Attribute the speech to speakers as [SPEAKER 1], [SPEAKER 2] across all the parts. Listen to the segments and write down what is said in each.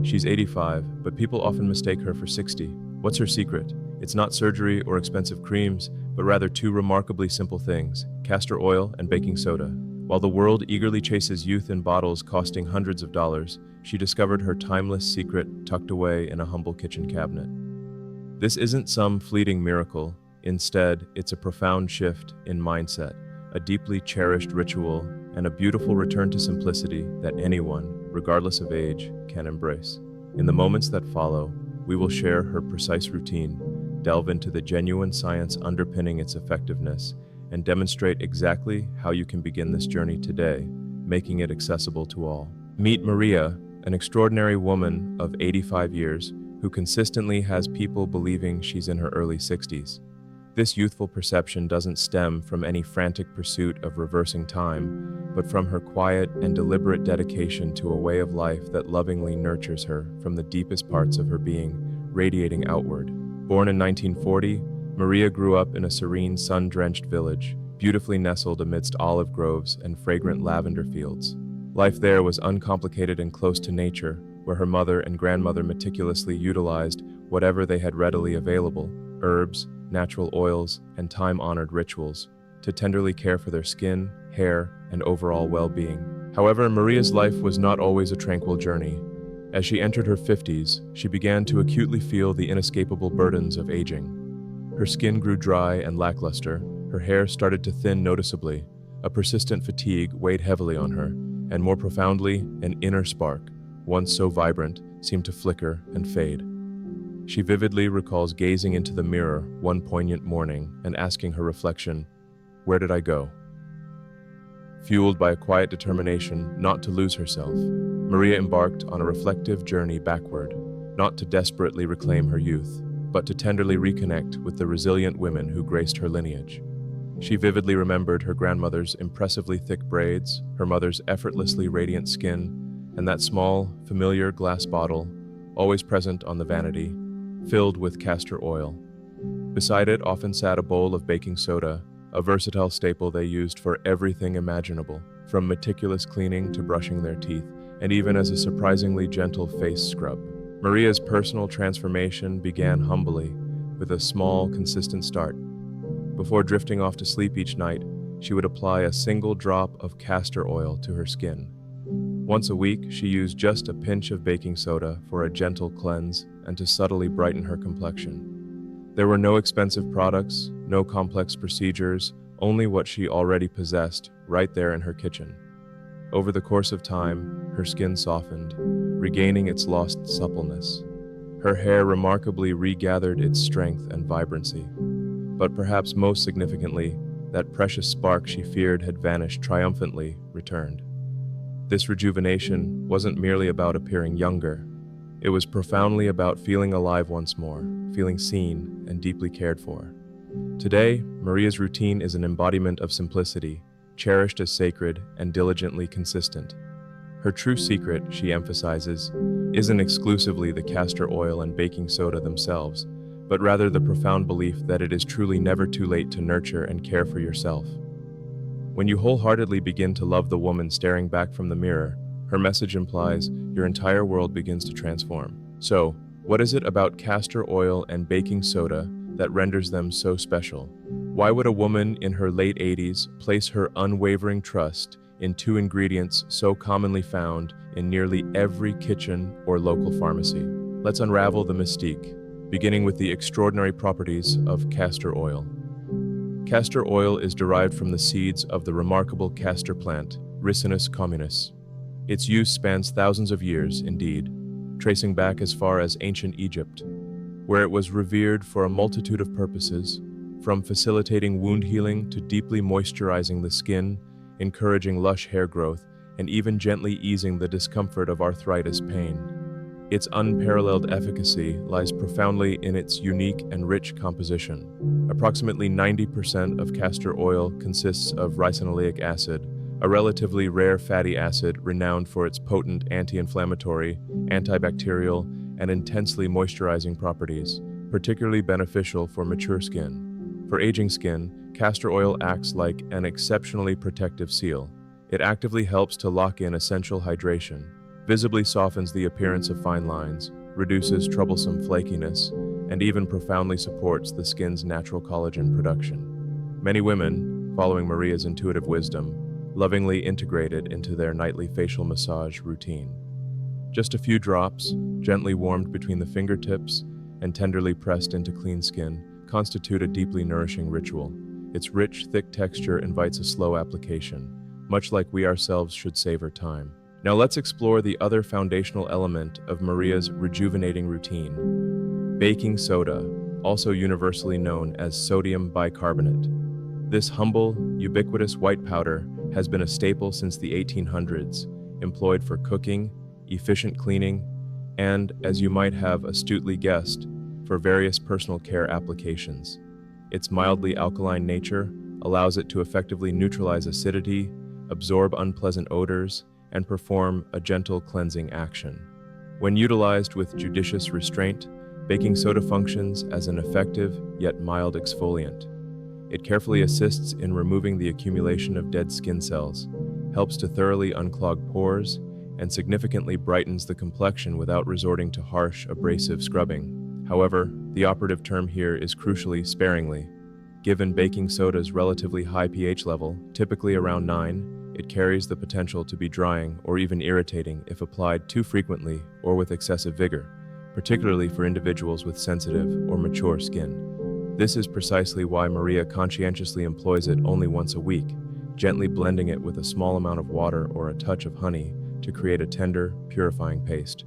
[SPEAKER 1] She's 85, but people often mistake her for 60. What's her secret? It's not surgery or expensive creams, but rather two remarkably simple things: castor oil and baking soda. While the world eagerly chases youth in bottles costing hundreds of dollars, she discovered her timeless secret tucked away in a humble kitchen cabinet. This isn't some fleeting miracle. Instead, it's a profound shift in mindset, a deeply cherished ritual, and a beautiful return to simplicity that anyone, regardless of age, can embrace. In the moments that follow, we will share her precise routine, delve into the genuine science underpinning its effectiveness, and demonstrate exactly how you can begin this journey today, making it accessible to all. Meet Maria, an extraordinary woman of 85 years who consistently has people believing she's in her early 60s. This youthful perception doesn't stem from any frantic pursuit of reversing time, but from her quiet and deliberate dedication to a way of life that lovingly nurtures her from the deepest parts of her being, radiating outward. Born in 1940, Maria grew up in a serene, sun-drenched village, beautifully nestled amidst olive groves and fragrant lavender fields. Life there was uncomplicated and close to nature, where her mother and grandmother meticulously utilized whatever they had readily available: herbs, natural oils, and time-honored rituals, to tenderly care for their skin, hair, and overall well-being. However, Maria's life was not always a tranquil journey. As she entered her 50s, she began to acutely feel the inescapable burdens of aging. Her skin grew dry and lackluster, her hair started to thin noticeably, a persistent fatigue weighed heavily on her, and more profoundly, an inner spark, once so vibrant, seemed to flicker and fade. She vividly recalls gazing into the mirror one poignant morning and asking her reflection, "Where did I go?" Fueled by a quiet determination not to lose herself, Maria embarked on a reflective journey backward, not to desperately reclaim her youth, but to tenderly reconnect with the resilient women who graced her lineage. She vividly remembered her grandmother's impressively thick braids, her mother's effortlessly radiant skin, and that small, familiar glass bottle, always present on the vanity, filled with castor oil. Beside it often sat a bowl of baking soda, a versatile staple they used for everything imaginable, from meticulous cleaning to brushing their teeth, and even as a surprisingly gentle face scrub. Maria's personal transformation began humbly, with a small, consistent start. Before drifting off to sleep each night, she would apply a single drop of castor oil to her skin. Once a week, she used just a pinch of baking soda for a gentle cleanse and to subtly brighten her complexion. There were no expensive products, no complex procedures, only what she already possessed right there in her kitchen. Over the course of time, her skin softened, regaining its lost suppleness. Her hair remarkably regathered its strength and vibrancy. But perhaps most significantly, that precious spark she feared had vanished triumphantly returned. This rejuvenation wasn't merely about appearing younger. It was profoundly about feeling alive once more, feeling seen and deeply cared for. Today, Maria's routine is an embodiment of simplicity, cherished as sacred and diligently consistent. Her true secret, she emphasizes, isn't exclusively the castor oil and baking soda themselves, but rather the profound belief that it is truly never too late to nurture and care for yourself. When you wholeheartedly begin to love the woman staring back from the mirror, her message implies your entire world begins to transform. So, what is it about castor oil and baking soda that renders them so special? Why would a woman in her late 80s place her unwavering trust in two ingredients so commonly found in nearly every kitchen or local pharmacy? Let's unravel the mystique, beginning with the extraordinary properties of castor oil. Castor oil is derived from the seeds of the remarkable castor plant, Ricinus communis. Its use spans thousands of years, indeed, tracing back as far as ancient Egypt, where it was revered for a multitude of purposes, from facilitating wound healing to deeply moisturizing the skin, encouraging lush hair growth, and even gently easing the discomfort of arthritis pain. Its unparalleled efficacy lies profoundly in its unique and rich composition. Approximately 90% of castor oil consists of ricinoleic acid, a relatively rare fatty acid renowned for its potent anti-inflammatory, antibacterial, and intensely moisturizing properties, particularly beneficial for mature skin. For aging skin, castor oil acts like an exceptionally protective seal. It actively helps to lock in essential hydration, visibly softens the appearance of fine lines, reduces troublesome flakiness, and even profoundly supports the skin's natural collagen production. Many women, following Maria's intuitive wisdom, lovingly integrate it into their nightly facial massage routine. Just a few drops, gently warmed between the fingertips and tenderly pressed into clean skin, constitute a deeply nourishing ritual. Its rich, thick texture invites a slow application, much like we ourselves should savor time. Now let's explore the other foundational element of Maria's rejuvenating routine: baking soda, also universally known as sodium bicarbonate. This humble, ubiquitous white powder has been a staple since the 1800s, employed for cooking, efficient cleaning, and, as you might have astutely guessed, for various personal care applications. Its mildly alkaline nature allows it to effectively neutralize acidity, absorb unpleasant odors, and perform a gentle cleansing action. When utilized with judicious restraint, baking soda functions as an effective yet mild exfoliant. It carefully assists in removing the accumulation of dead skin cells, helps to thoroughly unclog pores, and significantly brightens the complexion without resorting to harsh, abrasive scrubbing. However, the operative term here is crucially sparingly. Given baking soda's relatively high pH level, typically around 9, it carries the potential to be drying or even irritating if applied too frequently or with excessive vigor, particularly for individuals with sensitive or mature skin. This is precisely why Maria conscientiously employs it only once a week, gently blending it with a small amount of water or a touch of honey to create a tender, purifying paste.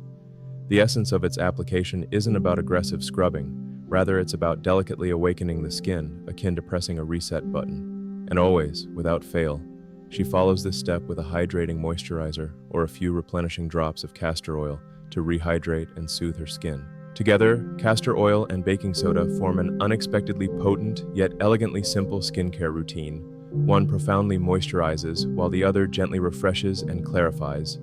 [SPEAKER 1] The essence of its application isn't about aggressive scrubbing, rather it's about delicately awakening the skin, akin to pressing a reset button. And always, without fail, she follows this step with a hydrating moisturizer or a few replenishing drops of castor oil to rehydrate and soothe her skin. Together, castor oil and baking soda form an unexpectedly potent yet elegantly simple skincare routine. One profoundly moisturizes while the other gently refreshes and clarifies.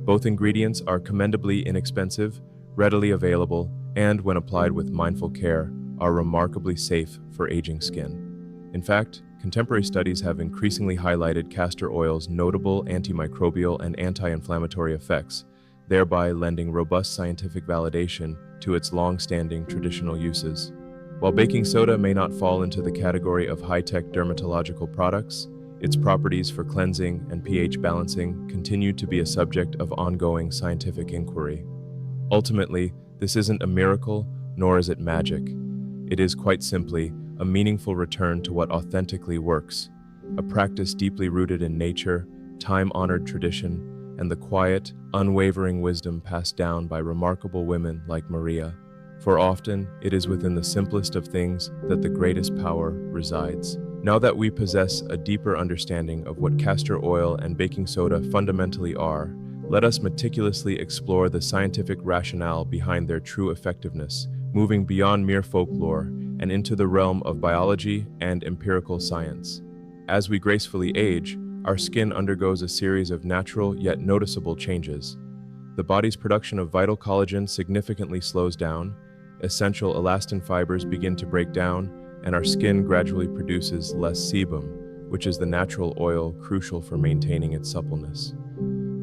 [SPEAKER 1] Both ingredients are commendably inexpensive, readily available, and when applied with mindful care, are remarkably safe for aging skin. In fact, contemporary studies have increasingly highlighted castor oil's notable antimicrobial and anti-inflammatory effects, thereby lending robust scientific validation to its long-standing traditional uses. While baking soda may not fall into the category of high-tech dermatological products, its properties for cleansing and pH balancing continue to be a subject of ongoing scientific inquiry. Ultimately, this isn't a miracle, nor is it magic. It is quite simply a meaningful return to what authentically works, a practice deeply rooted in nature, time-honored tradition, and the quiet, unwavering wisdom passed down by remarkable women like Maria. For often, it is within the simplest of things that the greatest power resides. Now that we possess a deeper understanding of what castor oil and baking soda fundamentally are, let us meticulously explore the scientific rationale behind their true effectiveness, moving beyond mere folklore and into the realm of biology and empirical science. As we gracefully age, our skin undergoes a series of natural yet noticeable changes. The body's production of vital collagen significantly slows down, essential elastin fibers begin to break down, and our skin gradually produces less sebum, which is the natural oil crucial for maintaining its suppleness.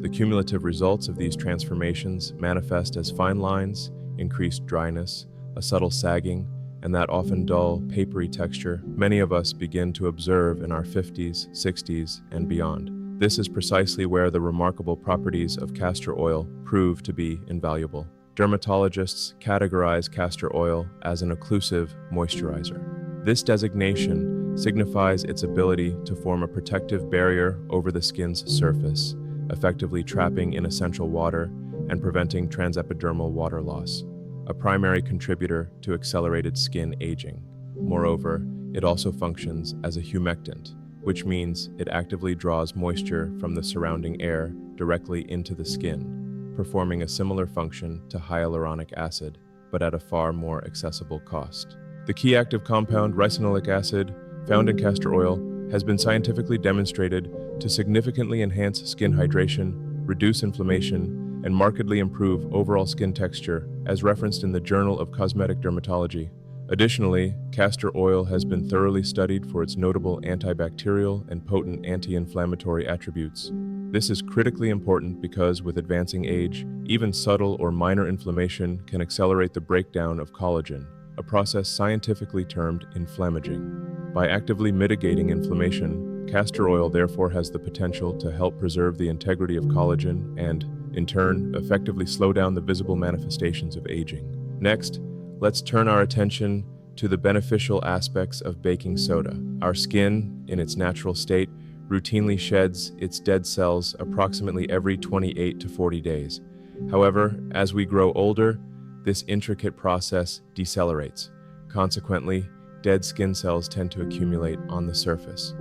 [SPEAKER 1] The cumulative results of these transformations manifest as fine lines, increased dryness, a subtle sagging, and that often dull, papery texture many of us begin to observe in our 50s, 60s, and beyond. This is precisely where the remarkable properties of castor oil prove to be invaluable. Dermatologists categorize castor oil as an occlusive moisturizer. This designation signifies its ability to form a protective barrier over the skin's surface, effectively trapping inessential water and preventing transepidermal water loss, a primary contributor to accelerated skin aging. Moreover, it also functions as a humectant, which means it actively draws moisture from the surrounding air directly into the skin, performing a similar function to hyaluronic acid, but at a far more accessible cost. The key active compound, ricinoleic acid, found in castor oil, has been scientifically demonstrated to significantly enhance skin hydration, reduce inflammation, and markedly improve overall skin texture, as referenced in the Journal of Cosmetic Dermatology. Additionally, castor oil has been thoroughly studied for its notable antibacterial and potent anti-inflammatory attributes. This is critically important because with advancing age, even subtle or minor inflammation can accelerate the breakdown of collagen, a process scientifically termed inflammaging. By actively mitigating inflammation, castor oil therefore has the potential to help preserve the integrity of collagen and, in turn, effectively slow down the visible manifestations of aging. Next, let's turn our attention to the beneficial aspects of baking soda. Our skin, in its natural state, routinely sheds its dead cells approximately every 28 to 40 days. However, as we grow older, this intricate process decelerates. Consequently, dead skin cells tend to accumulate on the surface,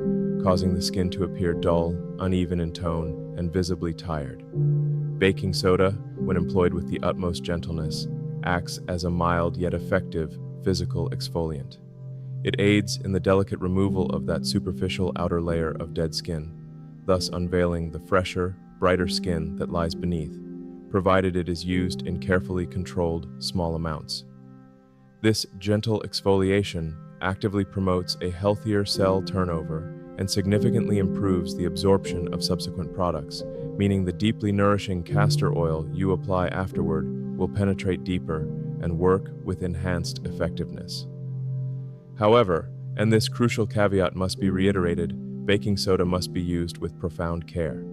[SPEAKER 1] causing the skin to appear dull, uneven in tone, and visibly tired. Baking soda, when employed with the utmost gentleness, acts as a mild yet effective physical exfoliant. It aids in the delicate removal of that superficial outer layer of dead skin, thus unveiling the fresher, brighter skin that lies beneath, provided it is used in carefully controlled, small amounts. This gentle exfoliation actively promotes a healthier cell turnover and significantly improves the absorption of subsequent products, meaning the deeply nourishing castor oil you apply afterward will penetrate deeper and work with enhanced effectiveness. However, and this crucial caveat must be reiterated, baking soda must be used with profound care.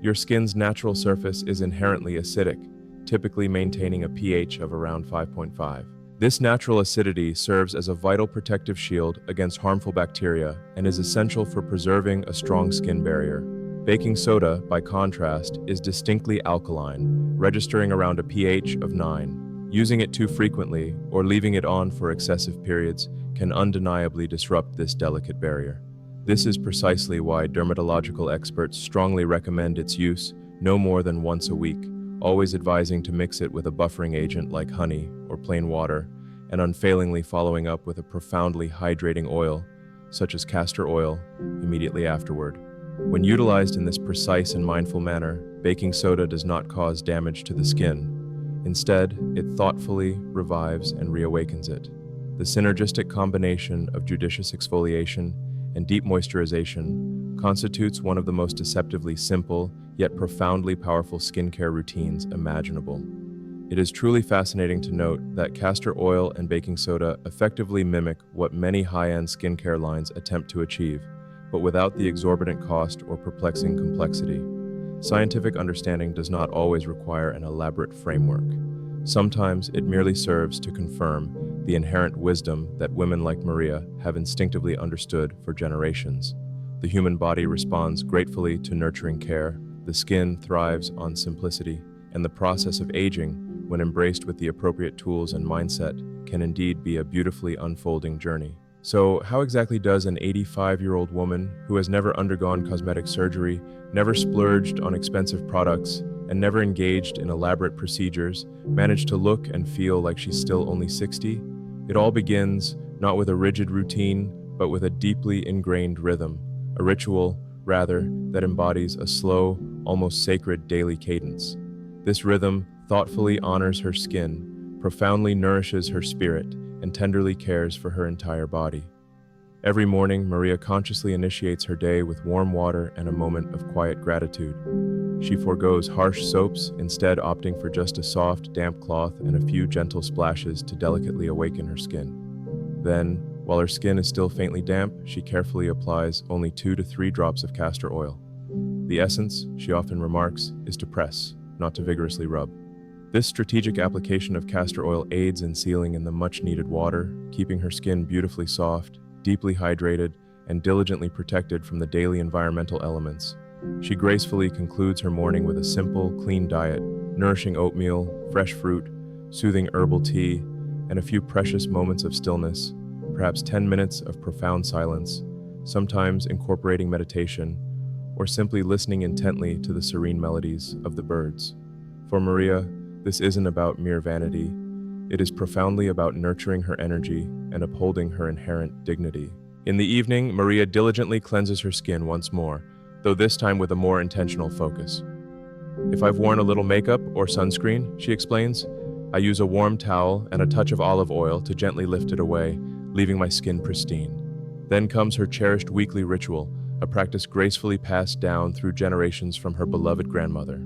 [SPEAKER 1] Your skin's natural surface is inherently acidic, typically maintaining a pH of around 5.5. This natural acidity serves as a vital protective shield against harmful bacteria and is essential for preserving a strong skin barrier. Baking soda, by contrast, is distinctly alkaline, registering around a pH of 9. Using it too frequently or leaving it on for excessive periods can undeniably disrupt this delicate barrier. This is precisely why dermatological experts strongly recommend its use no more than once a week, always advising to mix it with a buffering agent like honey or plain water, and unfailingly following up with a profoundly hydrating oil, such as castor oil, immediately afterward. When utilized in this precise and mindful manner, baking soda does not cause damage to the skin. Instead, it thoughtfully revives and reawakens it. The synergistic combination of judicious exfoliation and deep moisturization constitutes one of the most deceptively simple, yet profoundly powerful skincare routines imaginable. It is truly fascinating to note that castor oil and baking soda effectively mimic what many high-end skincare lines attempt to achieve, but without the exorbitant cost or perplexing complexity. Scientific understanding does not always require an elaborate framework. Sometimes it merely serves to confirm the inherent wisdom that women like Maria have instinctively understood for generations. The human body responds gratefully to nurturing care, the skin thrives on simplicity, and the process of aging, when embraced with the appropriate tools and mindset, can indeed be a beautifully unfolding journey. So, how exactly does an 85-year-old woman who has never undergone cosmetic surgery, never splurged on expensive products, and never engaged in elaborate procedures manage to look and feel like she's still only 60? It all begins not with a rigid routine, but with a deeply ingrained rhythm, a ritual, rather, that embodies a slow, almost sacred daily cadence. This rhythm thoughtfully honors her skin, profoundly nourishes her spirit, and tenderly cares for her entire body. Every morning, Maria consciously initiates her day with warm water and a moment of quiet gratitude. She forgoes harsh soaps, instead opting for just a soft, damp cloth and a few gentle splashes to delicately awaken her skin. Then, while her skin is still faintly damp, she carefully applies only 2 to 3 drops of castor oil. The essence, she often remarks, is to press, not to vigorously rub. This strategic application of castor oil aids in sealing in the much-needed water, keeping her skin beautifully soft, deeply hydrated, and diligently protected from the daily environmental elements. She gracefully concludes her morning with a simple, clean diet, nourishing oatmeal, fresh fruit, soothing herbal tea, and a few precious moments of stillness, perhaps 10 minutes of profound silence, sometimes incorporating meditation, or simply listening intently to the serene melodies of the birds. For Maria, this isn't about mere vanity. It is profoundly about nurturing her energy and upholding her inherent dignity. In the evening, Maria diligently cleanses her skin once more, though this time with a more intentional focus. If I've worn a little makeup or sunscreen, she explains, I use a warm towel and a touch of olive oil to gently lift it away, leaving my skin pristine. Then comes her cherished weekly ritual, a practice gracefully passed down through generations from her beloved grandmother.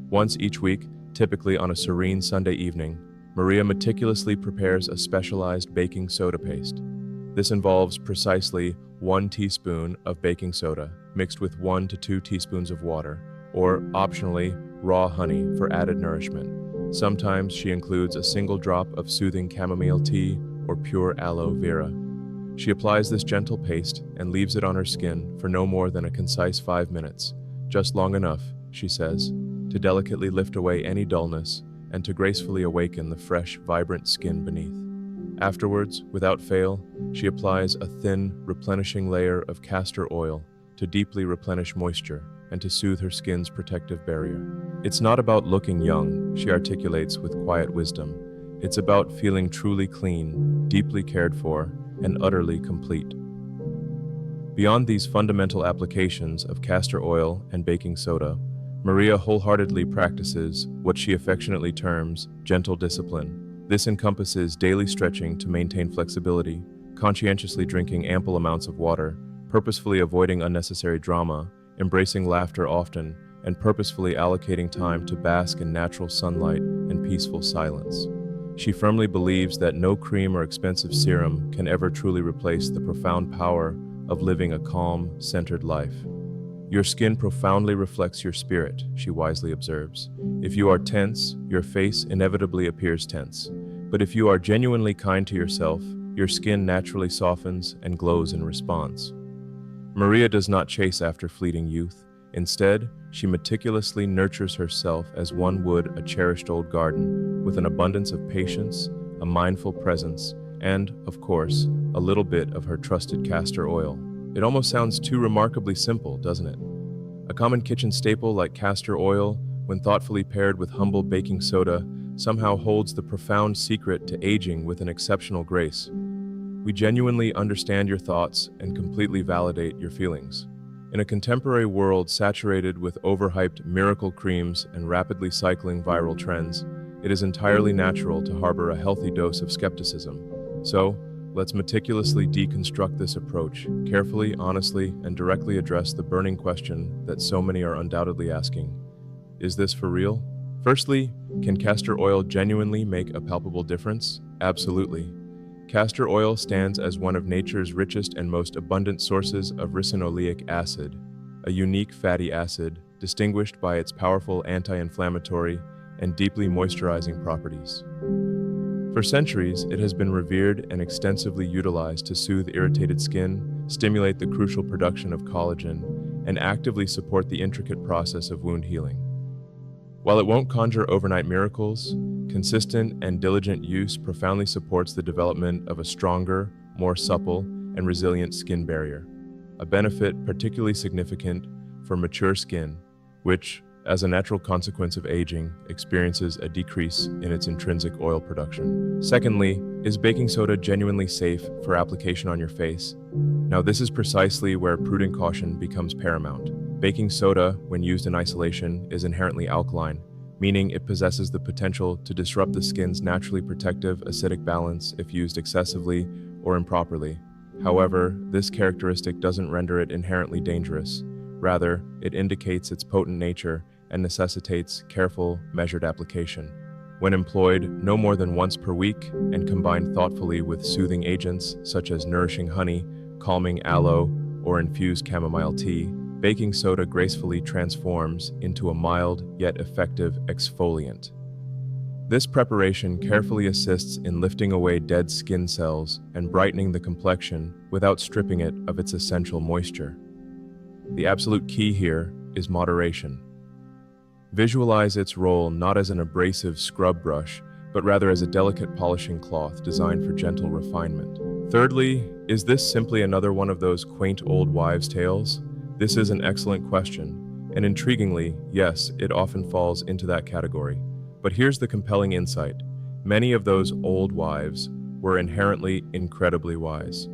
[SPEAKER 1] Once each week, typically on a serene Sunday evening, Maria meticulously prepares a specialized baking soda paste. This involves precisely 1 teaspoon of baking soda mixed with 1 to 2 teaspoons of water, or optionally, raw honey for added nourishment. Sometimes she includes a single drop of soothing chamomile tea or pure aloe vera. She applies this gentle paste and leaves it on her skin for no more than a concise 5 minutes, just long enough, she says, to delicately lift away any dullness and to gracefully awaken the fresh, vibrant skin beneath. Afterwards, without fail, she applies a thin, replenishing layer of castor oil to deeply replenish moisture and to soothe her skin's protective barrier. It's not about looking young, she articulates with quiet wisdom. It's about feeling truly clean, deeply cared for, and utterly complete. Beyond these fundamental applications of castor oil and baking soda, Maria wholeheartedly practices what she affectionately terms gentle discipline. This encompasses daily stretching to maintain flexibility, conscientiously drinking ample amounts of water, purposefully avoiding unnecessary drama, embracing laughter often, and purposefully allocating time to bask in natural sunlight and peaceful silence. She firmly believes that no cream or expensive serum can ever truly replace the profound power of living a calm, centered life. Your skin profoundly reflects your spirit, she wisely observes. If you are tense, your face inevitably appears tense. But if you are genuinely kind to yourself, your skin naturally softens and glows in response. Maria does not chase after fleeting youth. Instead, she meticulously nurtures herself as one would a cherished old garden, with an abundance of patience, a mindful presence, and, of course, a little bit of her trusted castor oil. It almost sounds too remarkably simple, doesn't it? A common kitchen staple like castor oil, when thoughtfully paired with humble baking soda, somehow holds the profound secret to aging with an exceptional grace. We genuinely understand your thoughts and completely validate your feelings. In a contemporary world saturated with overhyped miracle creams and rapidly cycling viral trends, it is entirely natural to harbor a healthy dose of skepticism. So, let's meticulously deconstruct this approach, carefully, honestly, and directly address the burning question that so many are undoubtedly asking. Is this for real? Firstly, can castor oil genuinely make a palpable difference? Absolutely. Castor oil stands as one of nature's richest and most abundant sources of ricinoleic acid, a unique fatty acid distinguished by its powerful anti-inflammatory and deeply moisturizing properties. For centuries, it has been revered and extensively utilized to soothe irritated skin, stimulate the crucial production of collagen, and actively support the intricate process of wound healing. While it won't conjure overnight miracles, consistent and diligent use profoundly supports the development of a stronger, more supple, and resilient skin barrier, a benefit particularly significant for mature skin, which, as a natural consequence of aging, experiences a decrease in its intrinsic oil production. Secondly, is baking soda genuinely safe for application on your face? Now, this is precisely where prudent caution becomes paramount. Baking soda, when used in isolation, is inherently alkaline, meaning it possesses the potential to disrupt the skin's naturally protective acidic balance if used excessively or improperly. However, this characteristic doesn't render it inherently dangerous. Rather, it indicates its potent nature and necessitates careful, measured application. When employed no more than once per week and combined thoughtfully with soothing agents such as nourishing honey, calming aloe, or infused chamomile tea, baking soda gracefully transforms into a mild yet effective exfoliant. This preparation carefully assists in lifting away dead skin cells and brightening the complexion without stripping it of its essential moisture. The absolute key here is moderation. Visualize its role not as an abrasive scrub brush, but rather as a delicate polishing cloth designed for gentle refinement. Thirdly, is this simply another one of those quaint old wives' tales? This is an excellent question, and intriguingly, yes, it often falls into that category. But here's the compelling insight. Many of those old wives were inherently incredibly wise.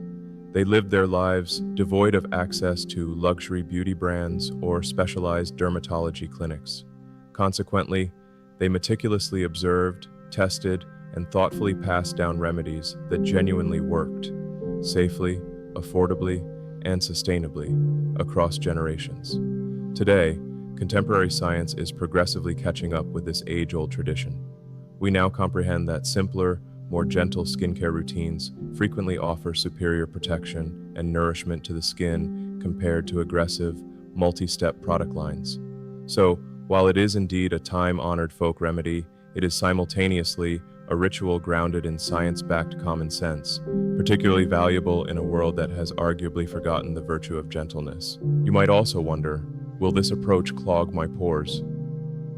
[SPEAKER 1] They lived their lives devoid of access to luxury beauty brands or specialized dermatology clinics. Consequently, they meticulously observed, tested, and thoughtfully passed down remedies that genuinely worked, safely, affordably, and sustainably, across generations. Today, contemporary science is progressively catching up with this age-old tradition. We now comprehend that simpler, more gentle skincare routines frequently offer superior protection and nourishment to the skin compared to aggressive, multi-step product lines. So, while it is indeed a time-honored folk remedy, it is simultaneously a ritual grounded in science-backed common sense, particularly valuable in a world that has arguably forgotten the virtue of gentleness. You might also wonder, will this approach clog my pores?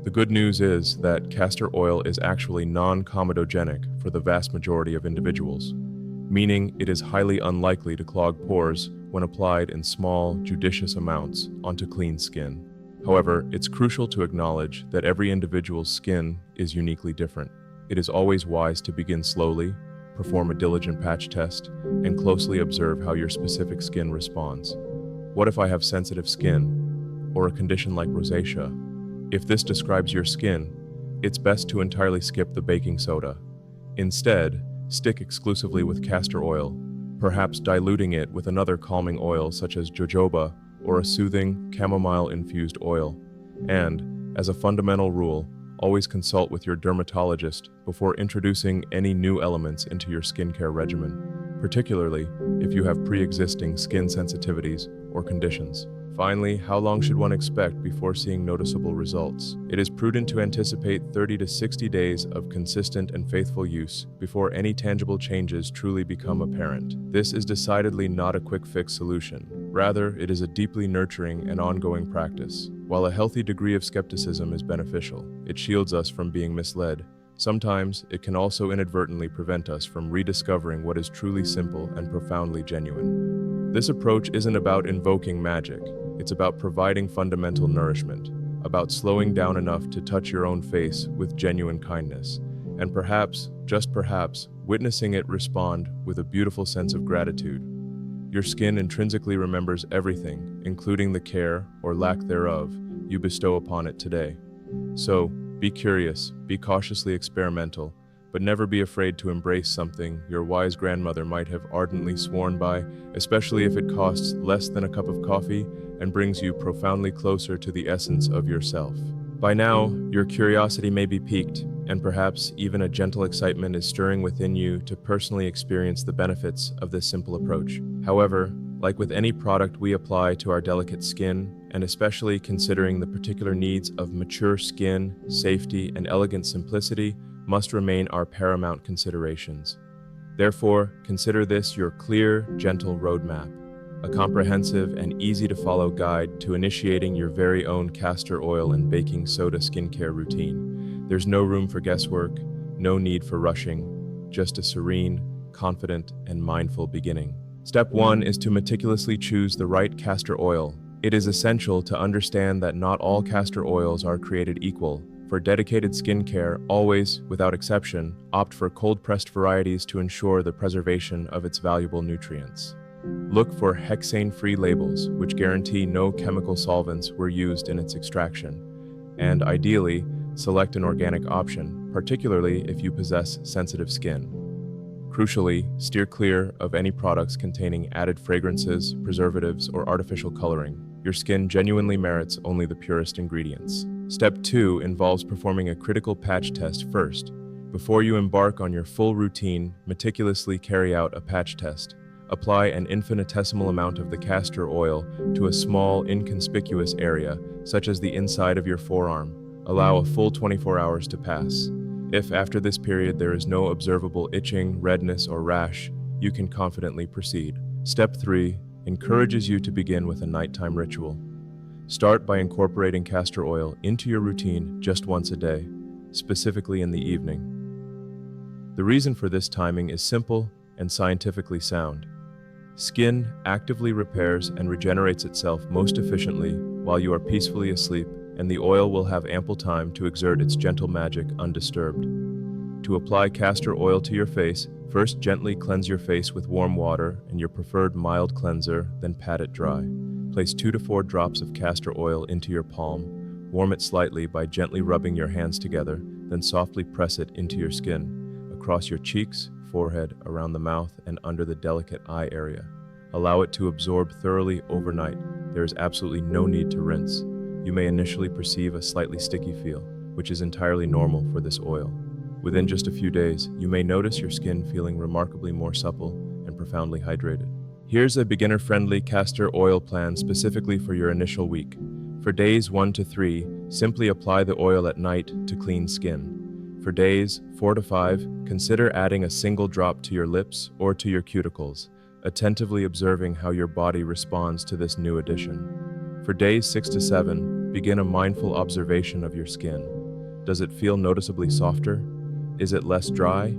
[SPEAKER 1] The good news is that castor oil is actually non-comedogenic for the vast majority of individuals, meaning it is highly unlikely to clog pores when applied in small, judicious amounts onto clean skin. However, it's crucial to acknowledge that every individual's skin is uniquely different. It is always wise to begin slowly, perform a diligent patch test, and closely observe how your specific skin responds. What if I have sensitive skin, or a condition like rosacea? If this describes your skin, it's best to entirely skip the baking soda. Instead, stick exclusively with castor oil, perhaps diluting it with another calming oil such as jojoba or a soothing chamomile-infused oil. And, as a fundamental rule, always consult with your dermatologist before introducing any new elements into your skincare regimen, particularly if you have pre-existing skin sensitivities or conditions. Finally, how long should one expect before seeing noticeable results? It is prudent to anticipate 30 to 60 days of consistent and faithful use before any tangible changes truly become apparent. This is decidedly not a quick fix solution. Rather, it is a deeply nurturing and ongoing practice. While a healthy degree of skepticism is beneficial, it shields us from being misled. Sometimes, it can also inadvertently prevent us from rediscovering what is truly simple and profoundly genuine. This approach isn't about invoking magic. It's about providing fundamental nourishment, about slowing down enough to touch your own face with genuine kindness, and perhaps, just perhaps, witnessing it respond with a beautiful sense of gratitude. Your skin intrinsically remembers everything, including the care, or lack thereof, you bestow upon it today. So, be curious, be cautiously experimental, but never be afraid to embrace something your wise grandmother might have ardently sworn by, especially if it costs less than a cup of coffee and brings you profoundly closer to the essence of yourself. By now, your curiosity may be piqued, and perhaps even a gentle excitement is stirring within you to personally experience the benefits of this simple approach. However, like with any product we apply to our delicate skin, and especially considering the particular needs of mature skin, safety, and elegant simplicity, must remain our paramount considerations. Therefore, consider this your clear, gentle roadmap, a comprehensive and easy-to-follow guide to initiating your very own castor oil and baking soda skincare routine. There's no room for guesswork, no need for rushing, just a serene, confident, and mindful beginning. Step 1 is to meticulously choose the right castor oil. It is essential to understand that not all castor oils are created equal. For dedicated skincare, always, without exception, opt for cold-pressed varieties to ensure the preservation of its valuable nutrients. Look for hexane-free labels, which guarantee no chemical solvents were used in its extraction. And ideally, select an organic option, particularly if you possess sensitive skin. Crucially, steer clear of any products containing added fragrances, preservatives, or artificial coloring. Your skin genuinely merits only the purest ingredients. Step 2 involves performing a critical patch test first. Before you embark on your full routine, meticulously carry out a patch test. Apply an infinitesimal amount of the castor oil to a small, inconspicuous area, such as the inside of your forearm. Allow a full 24 hours to pass. If after this period there is no observable itching, redness, or rash, you can confidently proceed. Step 3 encourages you to begin with a nighttime ritual. Start by incorporating castor oil into your routine just once a day, specifically in the evening. The reason for this timing is simple and scientifically sound. Skin actively repairs and regenerates itself most efficiently while you are peacefully asleep, and the oil will have ample time to exert its gentle magic undisturbed. To apply castor oil to your face, first gently cleanse your face with warm water and your preferred mild cleanser, then pat it dry. Place 2 to 4 drops of castor oil into your palm, warm it slightly by gently rubbing your hands together, then softly press it into your skin, across your cheeks, forehead, around the mouth, and under the delicate eye area. Allow it to absorb thoroughly overnight, there is absolutely no need to rinse. You may initially perceive a slightly sticky feel, which is entirely normal for this oil. Within just a few days, you may notice your skin feeling remarkably more supple and profoundly hydrated. Here's a beginner-friendly castor oil plan specifically for your initial week. For days 1 to 3, simply apply the oil at night to clean skin. For days 4 to 5, consider adding a single drop to your lips or to your cuticles, attentively observing how your body responds to this new addition. For days 6 to 7, begin a mindful observation of your skin. Does it feel noticeably softer? Is it less dry?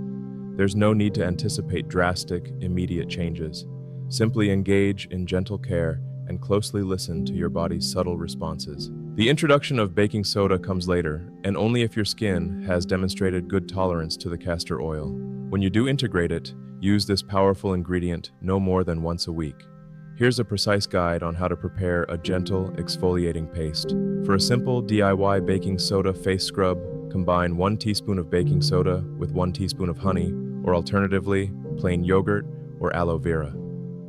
[SPEAKER 1] There's no need to anticipate drastic, immediate changes. Simply engage in gentle care and closely listen to your body's subtle responses. The introduction of baking soda comes later, and only if your skin has demonstrated good tolerance to the castor oil. When you do integrate it, use this powerful ingredient no more than once a week. Here's a precise guide on how to prepare a gentle, exfoliating paste. For a simple DIY baking soda face scrub, combine 1 teaspoon of baking soda with 1 teaspoon of honey, or alternatively, plain yogurt or aloe vera.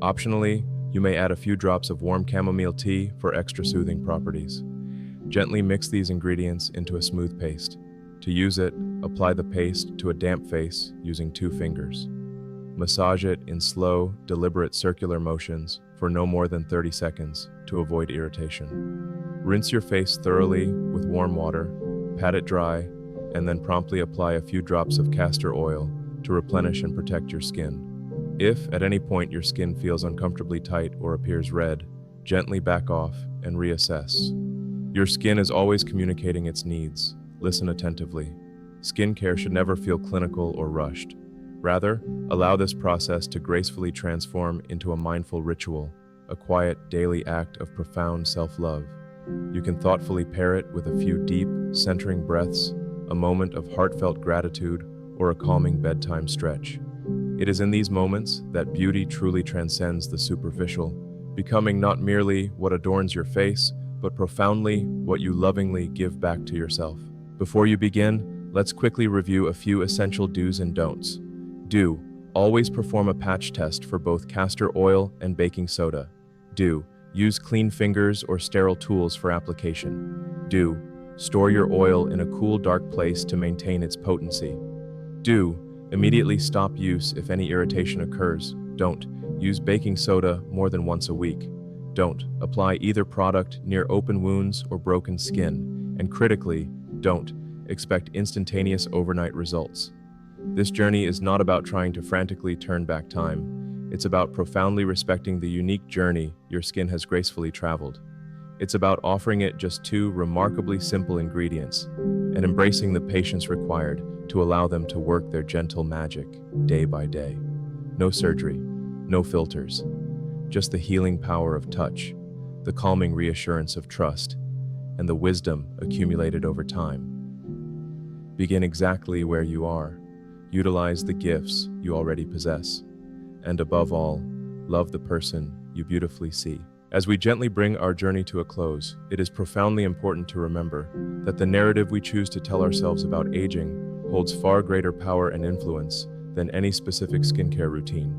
[SPEAKER 1] Optionally, you may add a few drops of warm chamomile tea for extra soothing properties. Gently mix these ingredients into a smooth paste. To use it, apply the paste to a damp face using 2 fingers. Massage it in slow, deliberate circular motions for no more than 30 seconds to avoid irritation. Rinse your face thoroughly with warm water, pat it dry, and then promptly apply a few drops of castor oil to replenish and protect your skin. If, at any point, your skin feels uncomfortably tight or appears red, gently back off and reassess. Your skin is always communicating its needs. Listen attentively. Skincare should never feel clinical or rushed. Rather, allow this process to gracefully transform into a mindful ritual, a quiet daily act of profound self-love. You can thoughtfully pair it with a few deep, centering breaths, a moment of heartfelt gratitude, or a calming bedtime stretch. It is in these moments that beauty truly transcends the superficial, becoming not merely what adorns your face, but profoundly what you lovingly give back to yourself. Before you begin, let's quickly review a few essential do's and don'ts. Do. Always perform a patch test for both castor oil and baking soda. Do. Use clean fingers or sterile tools for application. Do. Store your oil in a cool, dark place to maintain its potency. Do. Immediately stop use if any irritation occurs. Don't. Use baking soda more than once a week. Don't. Apply either product near open wounds or broken skin. And critically, don't. Expect instantaneous overnight results. This journey is not about trying to frantically turn back time. It's about profoundly respecting the unique journey your skin has gracefully traveled. It's about offering it just 2 remarkably simple ingredients and embracing the patience required to allow them to work their gentle magic day by day. No surgery, no filters, just the healing power of touch, the calming reassurance of trust, and the wisdom accumulated over time. Begin exactly where you are. Utilize the gifts you already possess. And above all, love the person you beautifully see. As we gently bring our journey to a close, it is profoundly important to remember that the narrative we choose to tell ourselves about aging holds far greater power and influence than any specific skincare routine.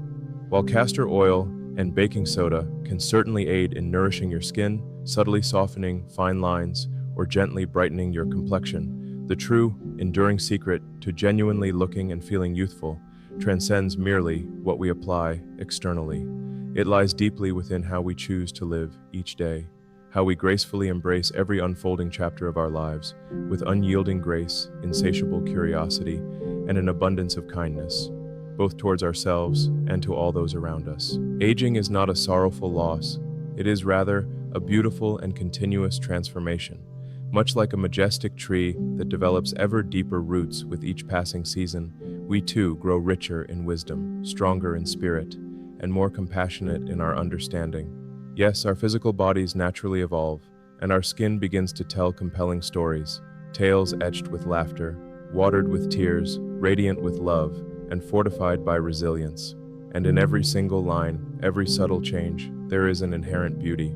[SPEAKER 1] While castor oil and baking soda can certainly aid in nourishing your skin, subtly softening fine lines, or gently brightening your complexion, the true, enduring secret to genuinely looking and feeling youthful transcends merely what we apply externally. It lies deeply within how we choose to live each day, how we gracefully embrace every unfolding chapter of our lives with unyielding grace, insatiable curiosity, and an abundance of kindness, both towards ourselves and to all those around us. Aging is not a sorrowful loss. It is rather a beautiful and continuous transformation. Much like a majestic tree that develops ever deeper roots with each passing season, we too grow richer in wisdom, stronger in spirit, and more compassionate in our understanding. Yes, our physical bodies naturally evolve, and our skin begins to tell compelling stories, tales etched with laughter, watered with tears, radiant with love, and fortified by resilience. And in every single line, every subtle change, there is an inherent beauty.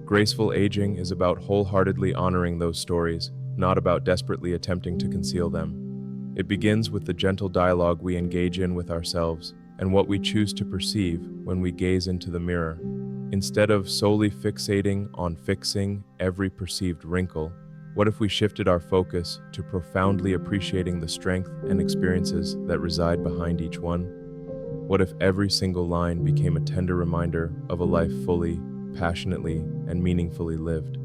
[SPEAKER 1] Graceful aging is about wholeheartedly honoring those stories, not about desperately attempting to conceal them. It begins with the gentle dialogue we engage in with ourselves and what we choose to perceive when we gaze into the mirror. Instead of solely fixating on fixing every perceived wrinkle, what if we shifted our focus to profoundly appreciating the strength and experiences that reside behind each one? What if every single line became a tender reminder of a life fully, passionately, and meaningfully lived?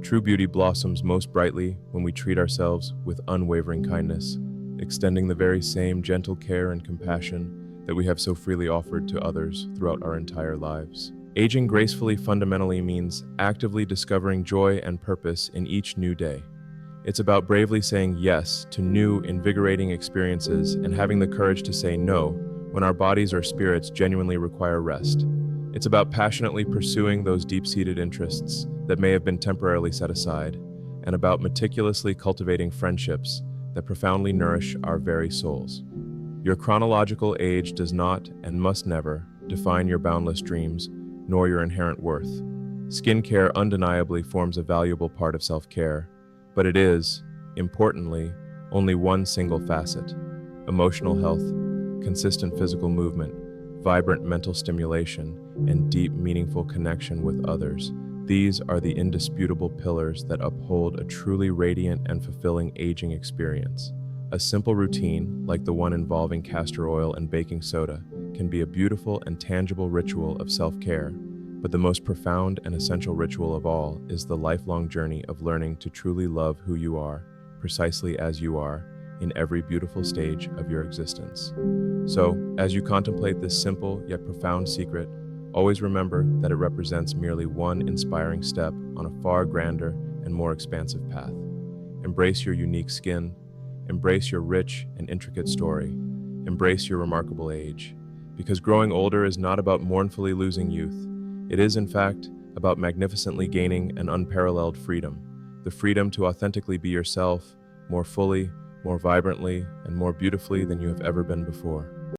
[SPEAKER 1] True beauty blossoms most brightly when we treat ourselves with unwavering kindness, extending the very same gentle care and compassion that we have so freely offered to others throughout our entire lives. Aging gracefully fundamentally means actively discovering joy and purpose in each new day. It's about bravely saying yes to new, invigorating experiences and having the courage to say no when our bodies or spirits genuinely require rest. It's about passionately pursuing those deep-seated interests that may have been temporarily set aside, and about meticulously cultivating friendships that profoundly nourish our very souls. Your chronological age does not and must never define your boundless dreams, nor your inherent worth. Skincare undeniably forms a valuable part of self-care, but it is, importantly, only one single facet. Emotional health, consistent physical movement, vibrant mental stimulation, and deep, meaningful connection with others. These are the indisputable pillars that uphold a truly radiant and fulfilling aging experience. A simple routine, like the one involving castor oil and baking soda, can be a beautiful and tangible ritual of self-care, but the most profound and essential ritual of all is the lifelong journey of learning to truly love who you are, precisely as you are, in every beautiful stage of your existence. So, as you contemplate this simple yet profound secret, always remember that it represents merely one inspiring step on a far grander and more expansive path. Embrace your unique skin, embrace your rich and intricate story, embrace your remarkable age, because growing older is not about mournfully losing youth. It is, in fact, about magnificently gaining an unparalleled freedom, the freedom to authentically be yourself, more fully, more vibrantly, and more beautifully than you have ever been before.